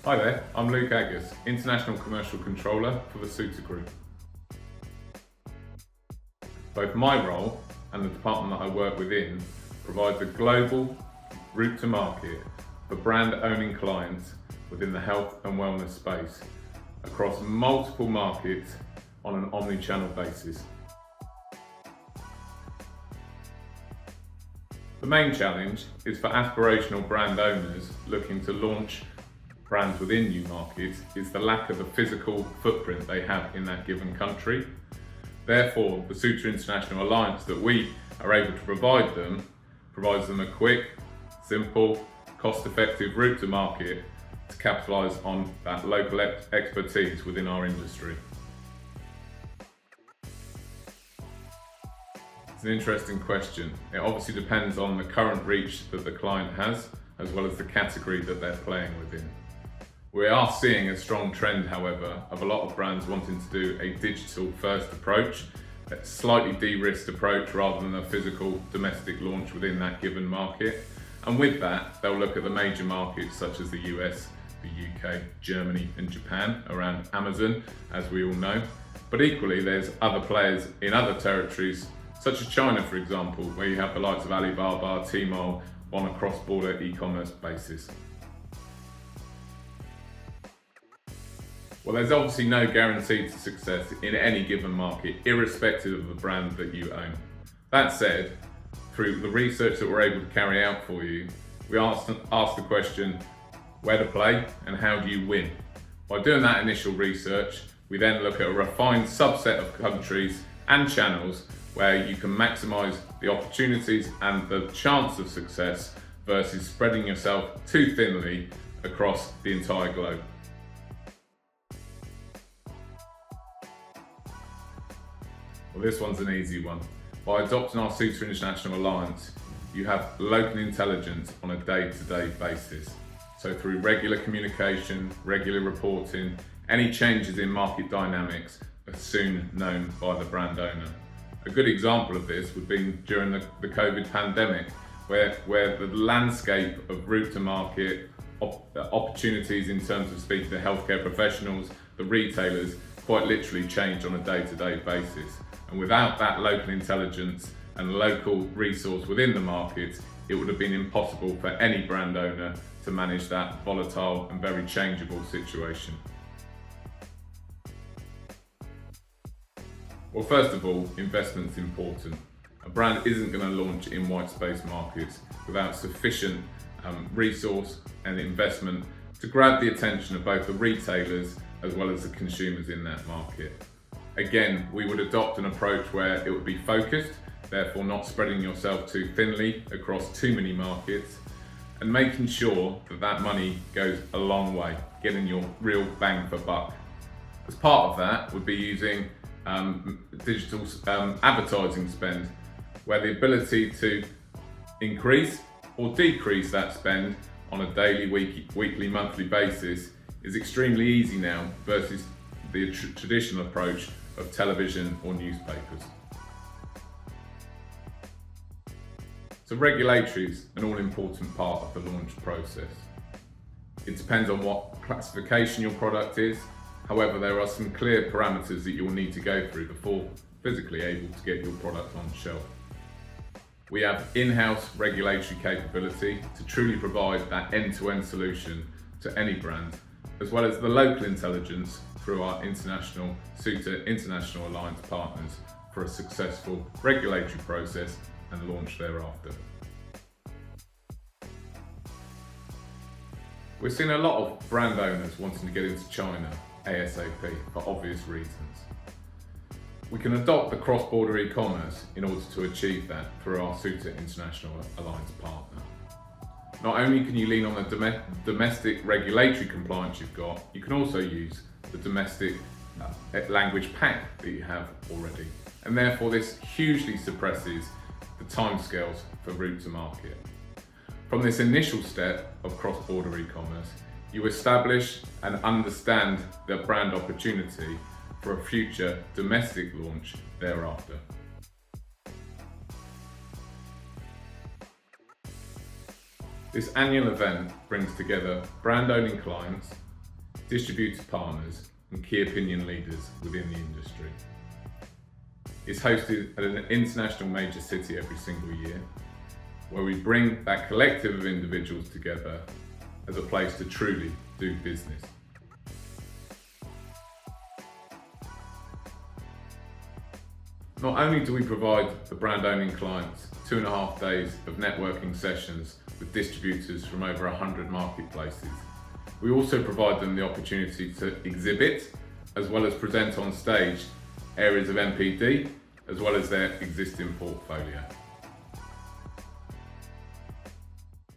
Hi there, I'm Luke Aggas, International Commercial Controller for the Suter Group. Both my role and the department that I work within provides a global route to market for brand owning clients within the health and wellness space across multiple markets on an omni-channel basis. The main challenge is for aspirational brand owners looking to launch brands within new markets is the lack of a physical footprint they have in that given country. Therefore, the Suter International Alliance that we are able to provide them provides them a quick, simple, cost-effective route to market to capitalise on that local expertise within our industry. It's an interesting question. It obviously depends on the current reach that the client has, as well as the category that they're playing within. We are seeing a strong trend, however, of a lot of brands wanting to do a digital first approach, a slightly de-risked approach rather than a physical domestic launch within that given market. And with that, they'll look at the major markets such as the US, the UK, Germany and Japan around Amazon, as we all know. But equally, there's other players in other territories, such as China, for example, where you have the likes of Alibaba, Tmall on a cross-border e-commerce basis. Well, there's obviously no guarantee to success in any given market, irrespective of the brand that you own. That said, through the research that we're able to carry out for you, we ask the question, where to play and how do you win? By doing that initial research, we then look at a refined subset of countries and channels where you can maximise the opportunities and the chance of success versus spreading yourself too thinly across the entire globe. Well, this one's an easy one. By adopting our Suter International Alliance, you have local intelligence on a day-to-day basis. So through regular communication, regular reporting, any changes in market dynamics are soon known by the brand owner. A good example of this would be during the COVID pandemic, where the landscape of route to market, opportunities in terms of speaking to healthcare professionals, the retailers, quite literally changed on a day-to-day basis. And without that local intelligence and local resource within the market, it would have been impossible for any brand owner to manage that volatile and very changeable situation. Well, first of all, investment's important. A brand isn't going to launch in white space markets without sufficient resource and investment to grab the attention of both the retailers as well as the consumers in that market. Again, we would adopt an approach where it would be focused, therefore not spreading yourself too thinly across too many markets, and making sure that that money goes a long way, getting your real bang for buck. As part of that would be using digital advertising spend, where the ability to increase or decrease that spend on a daily, weekly, monthly basis is extremely easy now versus the traditional approach of television or newspapers. So regulatory is an all-important part of the launch process. It depends on what classification your product is. However, there are some clear parameters that you'll need to go through before physically able to get your product on shelf. We have in-house regulatory capability to truly provide that end-to-end solution to any brand, as well as the local intelligence through our international Suter International Alliance partners for a successful regulatory process and launch thereafter. We're seeing a lot of brand owners wanting to get into China ASAP for obvious reasons. We can adopt the cross-border e-commerce in order to achieve that through our Suter International Alliance partner. Not only can you lean on the domestic regulatory compliance you've got, you can also use the domestic language pack that you have already. And therefore this hugely suppresses the timescales for route to market. From this initial step of cross-border e-commerce, you establish and understand the brand opportunity for a future domestic launch thereafter. This annual event brings together brand owning clients, distributor partners and key opinion leaders within the industry. It's hosted at an international major city every single year, where we bring that collective of individuals together as a place to truly do business. Not only do we provide the brand owning clients 2.5 days of networking sessions with distributors from over 100 marketplaces, we also provide them the opportunity to exhibit as well as present on stage areas of MPD as well as their existing portfolio.